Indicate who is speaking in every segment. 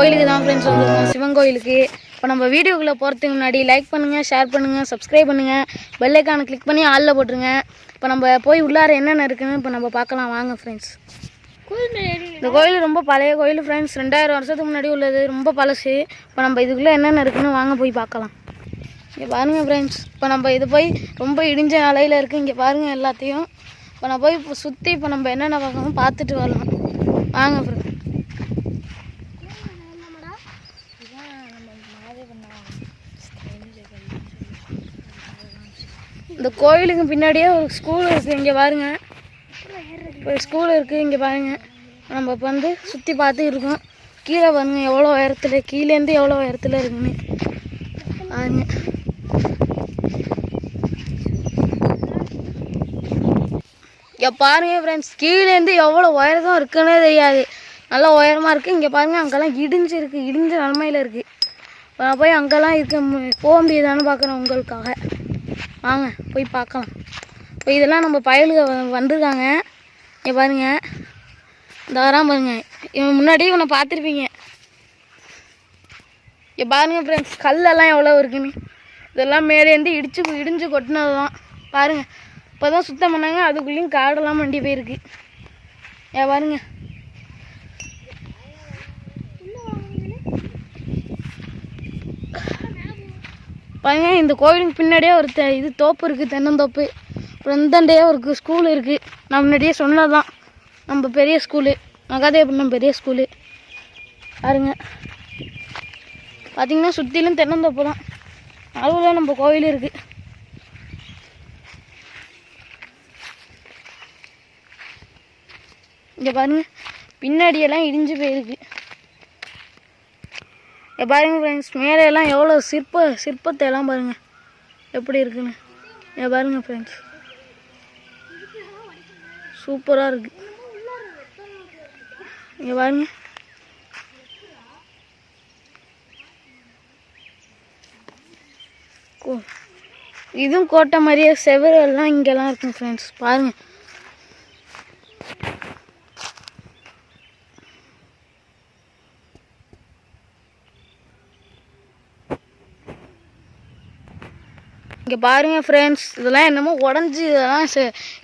Speaker 1: கோயிலுக்கு தான் ஃப்ரெண்ட்ஸ் வந்திருக்கோம், சிவன் கோயிலுக்கு. இப்போ நம்ம வீடியோக்குள்ளே போகிறதுக்கு முன்னாடி லைக் பண்ணுங்கள், ஷேர் பண்ணுங்கள், சப்ஸ்கிரைப் பண்ணுங்கள், பெல் ஐக்கானை கிளிக் பண்ணி ஆளில் போட்டுருங்க. இப்போ நம்ம போய் உள்ளார என்னென்ன இருக்குன்னு இப்போ நம்ம பார்க்கலாம் வாங்க ஃப்ரெண்ட்ஸ். இந்த கோயில் ரொம்ப பழைய கோயில் ஃப்ரெண்ட்ஸ், 2000 வருஷத்துக்கு முன்னாடி உள்ளது, ரொம்ப பழசு. இப்போ நம்ம இதுக்குள்ளே என்னென்ன இருக்குன்னு வாங்க போய் பார்க்கலாம். இங்கே பாருங்கள் ஃப்ரெண்ட்ஸ், இப்போ நம்ம இது போய் ரொம்ப இடிஞ்ச நிலையில் இருக்குது. இங்கே பாருங்கள் எல்லாத்தையும். இப்போ நான் போய் இப்போ சுற்றி இப்போ நம்ம என்னென்ன பார்க்கணும் பார்த்துட்டு வரலாம் வாங்க ஃப்ரெண்ட்ஸ். இந்த கோயிலுக்கு பின்னாடியே ஒரு ஸ்கூல் இருக்குது. இங்கே பாருங்கள், இப்போ ஸ்கூல் இருக்குது. இங்கே பாருங்கள், நம்ம இப்போ வந்து சுற்றி பார்த்து இருக்கோம். கீழே பாருங்கள் எவ்வளோ உயரத்தில், கீழேருந்து எவ்வளோ உயரத்தில் இருக்குன்னு பாருங்க. இங்கே பாருங்கள் ஃப்ரெண்ட்ஸ், கீழேருந்து எவ்வளோ உயரம் இருக்குன்னே தெரியாது, நல்லா உயரமாக இருக்குது. இங்கே பாருங்கள், அங்கெல்லாம் இடிஞ்ச நிலமையில் இருக்குது. இப்போ நான் போய் அங்கெல்லாம் போக முடியுதான்னு பார்க்குறேன் உங்களுக்காக. வாங்க போய் பார்க்கலாம். இப்போ இதெல்லாம் நம்ம பயலுக வந்திருக்காங்க. இங்கே பாருங்கள், இந்த வரான் பாருங்கள், இவன் முன்னாடி இவனை பார்த்துருப்பீங்க. இங்கே பாருங்கள் ஃப்ரெண்ட்ஸ், கல்லெல்லாம் எவ்வளோ இருக்குன்னு. இதெல்லாம் மேலேருந்து இடிஞ்சு கொட்டினது தான். பாருங்கள், இப்போ தான் சுத்தம் பண்ணாங்க, அதுக்குள்ளேயும் காடெல்லாம் மண்டி போயிருக்கு. ஏன் பாருங்க, பாருங்க, இந்த கோயிலுக்கு பின்னாடியே ஒரு இது தோப்பு இருக்குது, தென்னந்தோப்பு. அப்புறம் இந்தாண்டையே ஒரு ஸ்கூல் இருக்குது. நான் முன்னாடியே சொன்னது தான், நம்ம பெரிய ஸ்கூலு, மகாதேவபுரம் பெரிய ஸ்கூலு. பாருங்க, பார்த்திங்கன்னா சுற்றிலும் தென்னந்தோப்பு தான், அதுவும் நம்ம கோயில் இருக்குது. இங்கே பாருங்கள், பின்னாடியெல்லாம் இடிஞ்சு போயிருக்கு. இங்கே பாருங்கள் ஃப்ரெண்ட்ஸ், மேலையெல்லாம் எவ்வளோ சிற்பத்தை எல்லாம் பாருங்கள் எப்படி இருக்குன்னு. இங்கே பாருங்கள் ஃப்ரெண்ட்ஸ், சூப்பராக இருக்குது. இங்கே பாருங்க, இதுவும் கோட்டை மாதிரியே செவரெல்லாம் இங்கெல்லாம் இருக்குங்க ஃப்ரெண்ட்ஸ். பாருங்கள், இங்கே பாருங்கள் ஃப்ரெண்ட்ஸ், இதெல்லாம் என்னமோ உடஞ்சி இதெல்லாம்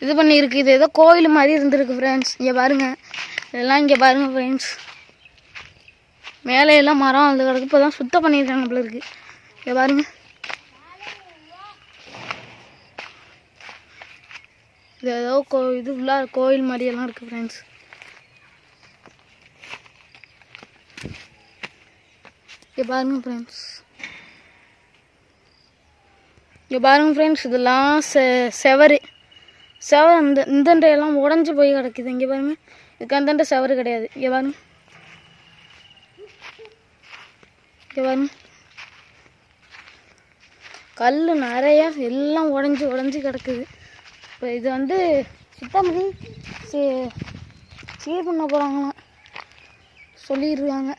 Speaker 1: இது பண்ணியிருக்கு. இது ஏதோ கோயில் மாதிரி இருந்திருக்கு ஃப்ரெண்ட்ஸ். இங்கே பாருங்கள், இதெல்லாம் இங்கே பாருங்கள் ஃப்ரெண்ட்ஸ், மேலையெல்லாம் மரம் அது கிடக்கு. இப்போ தான் சுத்தம் பண்ணியிருக்காங்க போல இருக்குது. இங்கே பாருங்கள், இது ஏதோ இது ஃபுல்லாக கோயில் மாதிரியெல்லாம் இருக்குது ஃப்ரெண்ட்ஸ். இங்கே பாருங்கள் ஃப்ரெண்ட்ஸ், இங்கே பாருங்கள் ஃப்ரெண்ட்ஸ், இதெல்லாம் செவரு இந்தண்டையெல்லாம் உடஞ்சி போய் கிடக்குது. இங்கே பாருங்கள், இதுக்கு அந்தண்ட செவரு கிடையாது. இங்கே பாருங்கள், இங்கே பாருங்கள், கல் நிறையா எல்லாம் உடஞ்சி கிடக்குது. இப்போ இது வந்து சுத்தம் பண்ணி சீர் பண்ண போகிறாங்களாம் சொல்லிடுறாங்க.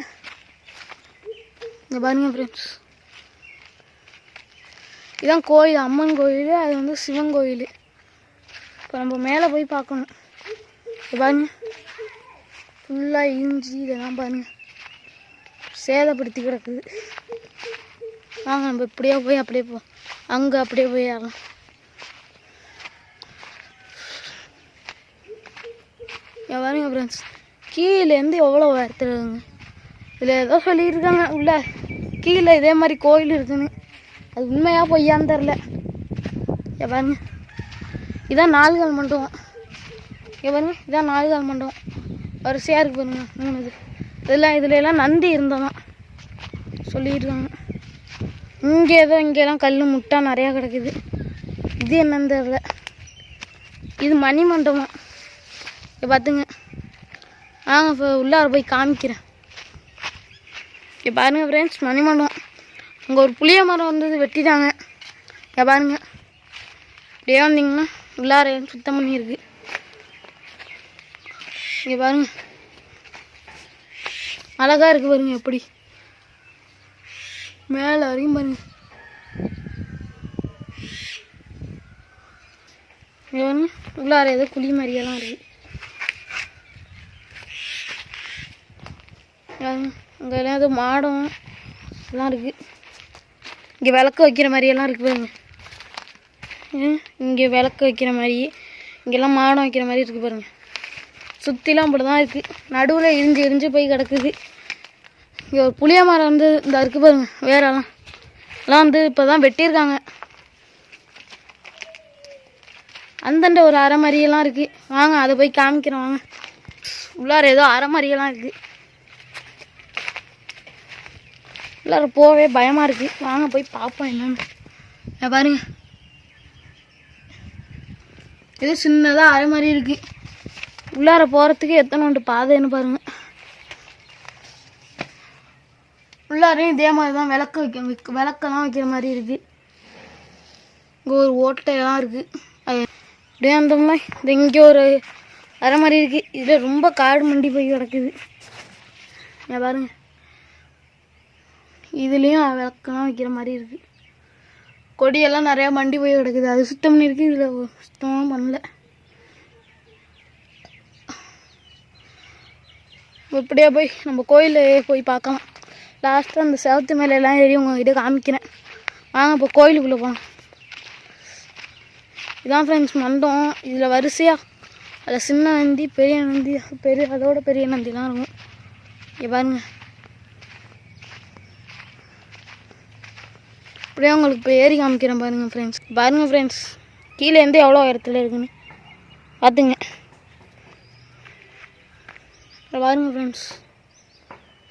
Speaker 1: இங்கே பாருங்கள் ஃப்ரெண்ட்ஸ், இதான் கோயில், அம்மன் கோயில், அது வந்து சிவன் கோயில். இப்போ நம்ம மேலே போய் பார்க்கணும். பாருங்க, ஃபுல்லாக இஞ்சி இதெல்லாம் பாருங்கள் சேதப்படுத்தி கிடக்குது. வாங்க நம்ம இப்படியே போய் அப்படியே அங்கே அப்படியே போய் ஆகலாம். பாருங்க ஃப்ரெண்ட்ஸ், கீழேருந்து எவ்வளோ உயரத்துலங்க. இதில் ஏதோ சொல்லியிருக்காங்க உள்ள கீழே இதே மாதிரி கோயில் இருக்குன்னு. அது உண்மையாக பொய்யான்னு தெரில. பாருங்க, இதான் 4 கால் மண்டபம். பாருங்க, இதான் 4 கால் மண்டபம் வரிசையாக இருக்குது பாருங்க, 3 இதில் எல்லாம் நந்தி இருந்ததான் சொல்லியிருக்காங்க. இங்கெல்லாம் கல் முட்டா நிறையா கிடக்குது. இது என்னன்னு தெரில. இது மணி மண்டபம். பார்த்துங்க, வாங்க இப்போ உள்ளார போய் காமிக்கிறேன். பாருங்க ஃப்ரெண்ட்ஸ், மணி மண்டபம். அங்கே ஒரு புளிய மரம் வந்தது, வெட்டிட்டாங்க. பாருங்க, இப்படியே வந்தீங்கன்னா உள்ளார சுத்தம் பண்ணியிருக்கு. இங்கே பாருங்க, அழகாக இருக்குது பாருங்க, எப்படி மேலே வரைக்கும் பாருங்க. உள்ளார ஏதோ குழி மாதிரியெல்லாம் இருக்குது. அங்கெல்லாம் ஏதோ மாடம் எல்லாம் இருக்குது. இங்கே விளக்கு வைக்கிற மாதிரியெல்லாம் இருக்குது பாருங்க. இங்கே விளக்கு வைக்கிற மாதிரி, இங்கெல்லாம் மாடம் வைக்கிற மாதிரி இருக்குது பாருங்கள். சுற்றிலாம் அப்படி தான் இருக்குது. நடுவில் இடிஞ்சு போய் கிடக்குது. இங்கே ஒரு புளிய மரம் வந்து இந்த இருக்குது பாருங்கள். வேறெல்லாம் எல்லாம் வந்து இப்போ தான் வெட்டியிருக்காங்க. அந்தண்ட ஒரு அரை மாதிரியெல்லாம் இருக்குது. வாங்க அதை போய் காமிக்கிறோம் வாங்க. உள்ளார ஏதோ அரை மாதிரியெல்லாம் இருக்குது. உள்ளார போகவே பயமாக இருக்குது. வாங்க போய் பார்ப்போம் என்னன்னு. பாருங்க ஏதோ சின்னதாக அரை மாதிரி இருக்குது. உள்ளார போகிறதுக்கு எத்தனை உண்டு பாதைன்னு பாருங்கள். உள்ளாரையும் இதே மாதிரி தான் விளக்கெல்லாம் வைக்கிற மாதிரி இருக்குது. இங்கே ஒரு ஓட்டையெல்லாம் இருக்குது. அப்படியே அந்த மாதிரி இது இங்கே ஒரு அரை மாதிரி இருக்குது. இதில் ரொம்ப காடு மண்டி போய் கிடக்குது. பாருங்க இதுலேயும் விளக்கெல்லாம் வைக்கிற மாதிரி இருக்குது. கொடியெல்லாம் நிறையா மண்டி போய் கிடக்குது. அது சுத்தம் பண்ணியிருக்கு. இதில் சுத்தமாக பண்ணல. இப்படியே போய் நம்ம கோயிலில் போய் பார்க்கலாம். லாஸ்ட்டாக அந்த செவத்து மேலெல்லாம் ஏறி உங்ககிட்ட காமிக்கிறேன். வாங்க இப்போ கோயிலுக்குள்ளே போகலாம். இதான் ஃப்ரெண்ட்ஸ் மண்டபம். இதில் வரிசையாக அதில் சின்ன நந்தி, பெரிய நந்தி, அதோட பெரிய நந்திலாம் இருக்கும். இங்கே பாருங்க. அப்படியே உங்களுக்கு இப்போ ஏறி காமிக்கிறேன் பாருங்கள் ஃப்ரெண்ட்ஸ். பாருங்கள் ஃப்ரெண்ட்ஸ் கீழேருந்து எவ்வளோ உயரத்தில் இருக்குன்னு பார்த்துங்க. பாருங்கள் ஃப்ரெண்ட்ஸ்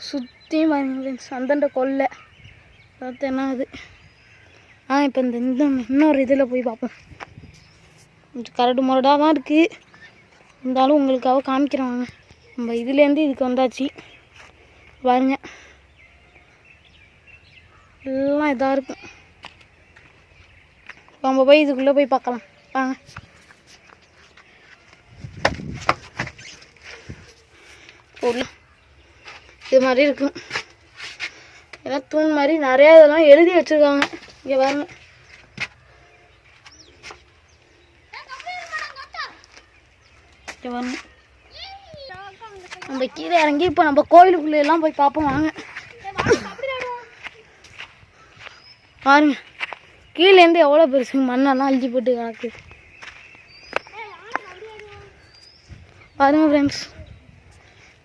Speaker 1: சுற்றியும் பாருங்கள் ஃப்ரெண்ட்ஸ். அந்தண்ட கொல்லை பார்த்து என்ன அது. இப்போ இந்த இன்னொரு இதில் போய் பார்ப்போம். கொஞ்சம் கரடு முரடாக தான் இருக்குது. இருந்தாலும் உங்களுக்காக காமிக்கிறேன் வாங்க. நம்ம இதுலேருந்து இதுக்கு வந்தாச்சு பாருங்க. எல்லாம் இதாக இருக்கும். நம்ம போய் இதுக்குள்ளே போய் பார்க்கலாம் வாங்க. இது மாதிரி இருக்கும். ஏன்னா தூண் மாதிரி நிறையா இதெல்லாம் எழுதி வச்சுருக்காங்க. இங்கே பாருங்க. நம்ம கீழே இறங்கி இப்போ நம்ம கோயிலுக்குள்ளே எல்லாம் போய் பார்ப்போம் வாங்க. பாருங்க கீழேருந்து எவ்வளோ பெருசு மண்ணெல்லாம் அழிஞ்சு போட்டு கிடக்குது பாருங்க ஃப்ரெண்ட்ஸ்.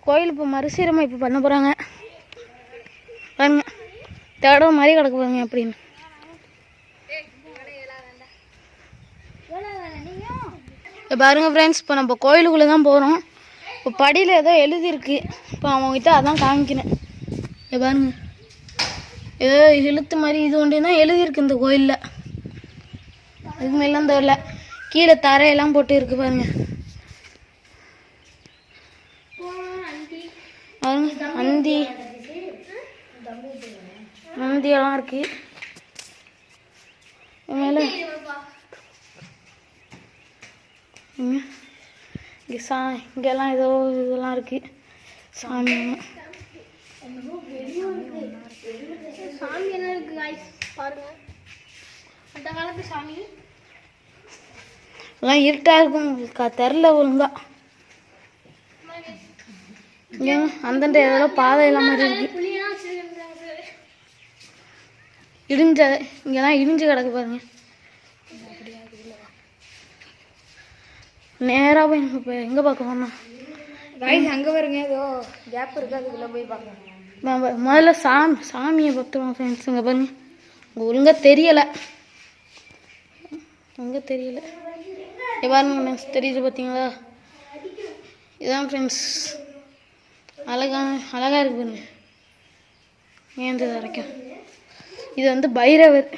Speaker 1: கோயில் இப்போ மறுசீரமைப்பு பண்ண போகிறாங்க பாருங்க. தடவை மாதிரி கிடக்கு பாருங்க அப்படின்னு. பாருங்க ஃப்ரெண்ட்ஸ் இப்போ நம்ம கோயிலுக்குள்ளே தான் போகிறோம். இப்போ படியில் ஏதோ எழுதியிருக்கு. இப்போ அவங்ககிட்ட அதான் காமிக்கிறேன். பாருங்க ஏதோ எழுத்து மாதிரி இது ஒன்று தான் எழுதியிருக்கு இந்த கோயிலில். அதுக்கு மேலாம் தெரியல. கீழே தரையெல்லாம் போட்டு இருக்கு பாருங்க. நந்தியெல்லாம் இருக்கு மேலே. இங்கே இங்கெல்லாம் ஏதோ இதெல்லாம் இருக்கு. சாமி என்ன இருக்கு பாருங்க. அந்த காலத்து சாமி எல்லாம் இருட்டாக இருக்கும். உங்களுக்கு தெரில ஒழுங்கா. அந்தண்ட ஏதோ பாதையெல்லாம் மாதிரி இருக்கு. இங்கெல்லாம் இடிஞ்சு கிடக்கு பாருங்க. நேராக போய் நம்ம இப்போ எங்கே பார்க்க போனோம் அங்கே பாருங்க. ஏதோ கேப் இருக்குது. அதுக்குள்ளே போய் பார்க்கலாம். முதல்ல சாமியை பார்த்துருவோம் ஃப்ரெண்ட்ஸ். இங்கே பாருங்க. இங்கே ஒழுங்காக தெரியலை. பாருங்க ஃப்ரெண்ட்ஸ் தெரியுது பார்த்தீங்களா. இதுதான் ஃப்ரெண்ட்ஸ் அழகாக இருக்கு பாருங்க. ஏந்து வரைக்கும் இது வந்து பைரவர்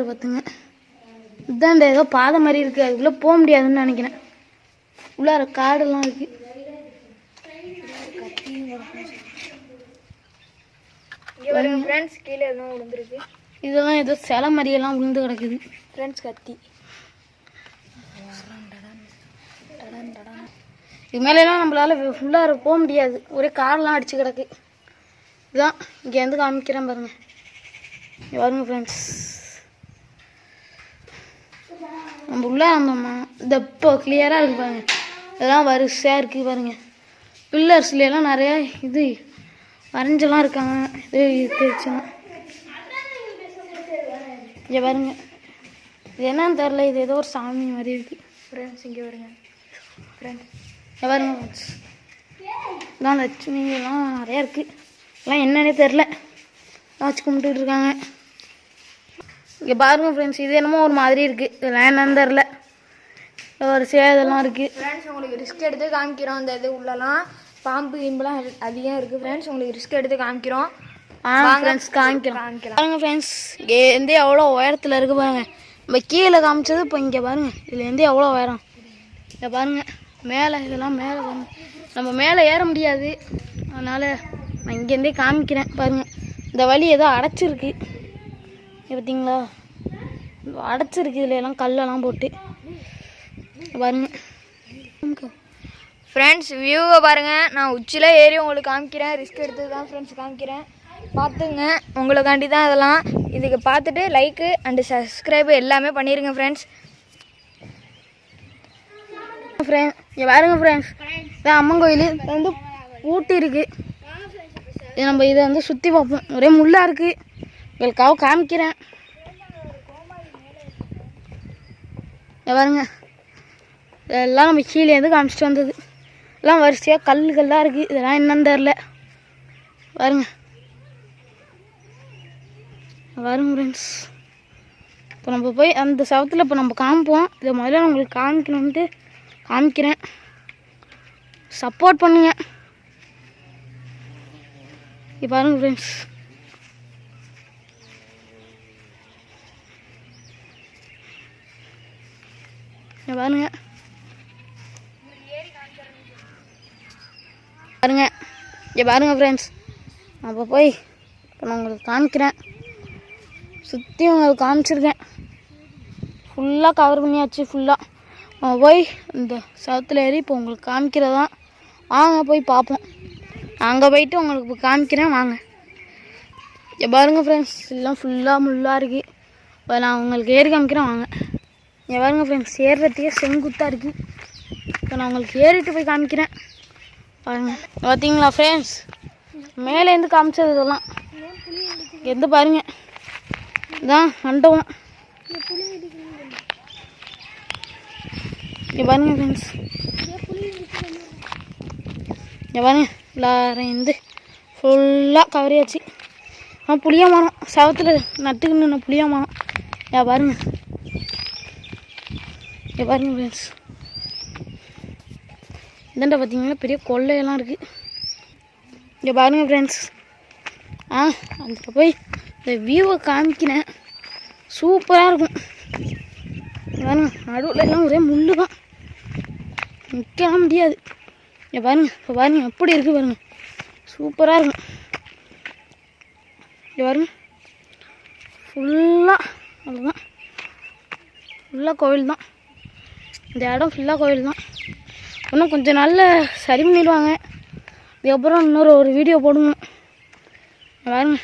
Speaker 1: பார்த்துங்க. இதுதான் இந்த ஏதோ பாதை மாதிரி இருக்குது. அதுக்குள்ளே போக முடியாதுன்னு நினைக்கிறேன். உள்ளார காடெல்லாம் இருக்குது. கீழே எதுவும் விழுந்துருக்கு. இதெல்லாம் ஏதோ சிலை மாதிரியெல்லாம் விழுந்து கிடக்குது ஃப்ரெண்ட்ஸ். கத்தி இது மேலெல்லாம் நம்மளால உள்ளார போக முடியாது. ஒரே காரெல்லாம் அடிச்சு கிடக்கு. இதுதான் இங்கேருந்து காமிக்கிறேன் பாருங்க. பாருங்க ஃப்ரெண்ட்ஸ் நம்ம உள்ளே வந்தோம்மா இந்த இப்போ கிளியராக இருக்குது பாருங்க. இதெல்லாம் வரிசையாக இருக்குது பாருங்க. பில்லர்ஸ்லாம் நிறைய இது வரைஞ்செல்லாம் இருக்காங்க. இது இருக்குச்சுன்னா இங்கே பாருங்க, இது என்னன்னு தெரில, இது ஏதோ ஒரு சாமி மாதிரி இருக்குது ஃப்ரெண்ட்ஸ். இங்கே வருங்க ஃப்ரெண்ட்ஸ், இங்கே பாருங்க ஃப்ரெண்ட்ஸ், இதான் லட்சுமிலாம் நிறையா இருக்குது. எல்லாம் என்னன்னே தெரில, வச்சு கும்பிட்டுட்டு இருக்காங்க. இங்கே பாருங்க ஃப்ரெண்ட்ஸ், இது என்னமோ ஒரு மாதிரி இருக்குது, இதெல்லாம் என்னன்னு தெரில, வரிசையாக இதெல்லாம் இருக்குது
Speaker 2: ஃப்ரெண்ட்ஸ். உங்களுக்கு ரிஸ்க் எடுத்து காமிக்கிறோம். அந்த இது உள்ளலாம் பாம்பு கிம்பெலாம் அதிகம் இருக்குது ஃப்ரெண்ட்ஸ். உங்களுக்கு ரிஸ்க் எடுத்து காமிக்கிறோம்.
Speaker 1: ஃப்ரெண்ட்ஸ் காமிக்கலாம் பாருங்க ஃப்ரெண்ட்ஸ். இங்கே எந்த எவ்வளோ உயரத்தில் இருக்குது பாருங்கள். நம்ம கீழே காமிச்சது இப்போ இங்கே பாருங்கள், இதில் எந்த எவ்வளோ உயரம் இங்கே பாருங்கள். மேலே இதெல்லாம் மேலே பாருங்கள், நம்ம மேலே ஏற முடியாது, அதனால் நான் இங்கேருந்தே காமிக்கிறேன் பாருங்கள். இந்த வழி ஏதோ அடைச்சிருக்கு பார்த்தீங்களா, அடைச்சிருக்கு, இதில் எல்லாம் கல்லெல்லாம் போட்டு பாருங்க
Speaker 2: ஃப்ரெண்ட்ஸ். வியூவை பாருங்கள், நான் உச்சியில் ஏறி உங்களுக்கு காமிக்கிறேன். ரிஸ்க் எடுத்து தான் ஃப்ரெண்ட்ஸ் காமிக்கிறேன், பார்த்துங்க. உங்களுக்காண்டி தான் இதெல்லாம். இதுக்கு பார்த்துட்டு லைக்கு அண்டு சப்ஸ்கிரைபு எல்லாமே பண்ணிடுங்க ஃப்ரெண்ட்ஸ்.
Speaker 1: இங்கே பாருங்க ஃப்ரெண்ட்ஸ், இதான் அம்மன் கோயில். இது வந்து ஊட்டி இருக்குது. இது நம்ம இதை வந்து சுற்றி பார்ப்போம். ஒரே முள்ளாக இருக்குது, உங்களுக்காக காமிக்கிறேன். இங்கே பாருங்க, இதெல்லாம் நம்ம கீழேருந்து காமிச்சிட்டு வந்தது. எல்லாம் வரிசையாக கல்லுகள்லாம் இருக்குது, இதெல்லாம் என்னன்னு தெரில பாருங்க. பாருங்க ஃப்ரெண்ட்ஸ், இப்போ நம்ம போய் அந்த சவத்தில் இப்போ நம்ம காமிப்போம். இதை முதல்ல உங்களுக்கு காமிக்கணுன்ட்டு காமிக்கிறேன், சப்போர்ட் பண்ணுங்க. இப்போ பாருங்க ஃப்ரெண்ட்ஸ், பாருங்க பாருங்க, இங்கே பாருங்க ஃப்ரெண்ட்ஸ், நம்ம போய் இப்போ நான் உங்களுக்கு காமிக்கிறேன். சுற்றி உங்களுக்கு காமிச்சிருக்கேன், ஃபுல்லாக கவர் பண்ணியாச்சு. ஃபுல்லாக நம்ம போய் இந்த சவத்தில் ஏறி இப்போ உங்களுக்கு காமிக்கிறதான். வாங்க போய் பார்ப்போம். அங்கே போயிட்டு உங்களுக்கு இப்போ காமிக்கிறேன் வாங்க. இங்கே பாருங்க ஃப்ரெண்ட்ஸ், எல்லாம் ஃபுல்லாக முள்ளாக இருக்குது. இப்போ நான் உங்களுக்கு ஏறி காமிக்கிறேன் வாங்க. இங்கே பாருங்க ஃப்ரெண்ட்ஸ், ஏறுறதுக்கே செங்குத்தாக இருக்குது. இப்போ நான் உங்களுக்கு ஏறிட்டு போய் காமிக்கிறேன் பாருங்க. பார்த்தீங்களா ஃப்ரெண்ட்ஸ், மேலேருந்து காமிச்சது இதெல்லாம். எந்த பாருங்க, இதான் மண்டபம். இங்கே பாருங்க ஃப்ரெண்ட்ஸ், இங்கே பாருங்க, எல்லாரும் இருந்து ஃபுல்லாக கவரியாச்சு. புளிய மரம், சவத்தில் நட்டுக்குன்னு புளிய மரம். பாருங்க, இங்கே பாருங்க ஃப்ரெண்ட்ஸ், இதாண்ட பார்த்தீங்கன்னா பெரிய கொள்ளையெல்லாம் இருக்குது. இங்கே பாருங்கள் ஃப்ரெண்ட்ஸ், அந்த போய் இந்த வியூவை காமிக்கிறேன், சூப்பராக இருக்கும். பாருங்க, நடுவில் எல்லாம் ஒரே முள் தான், நிற்கலாம் முடியாது. இங்கே பாருங்க, இப்போ பாருங்க எப்படி இருக்குது பாருங்க, சூப்பராக இருக்கும். இங்கே பாருங்க, ஃபுல்லாக அவ்வளோதான், ஃபுல்லாக கோவில் தான். இந்த இடம் ஃபுல்லாக கோவில் தான். இன்னும் கொஞ்சம் நாளில் சரி பண்ணிடுவாங்க. இதுக்கப்புறம் ஒரு வீடியோ போடுவோம். பாருங்க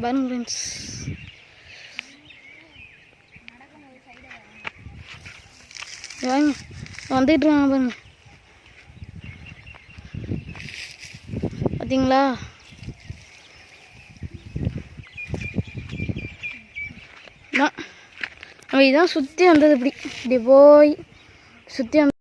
Speaker 1: பாருங்க ஃப்ரெண்ட்ஸ், பாருங்க வந்துக்கிட்டு இருக்காங்க பாருங்க, பார்த்தீங்களா? நம்ம இதான் சுற்றி வந்தது, இப்படி போய் சுற்றி வந்து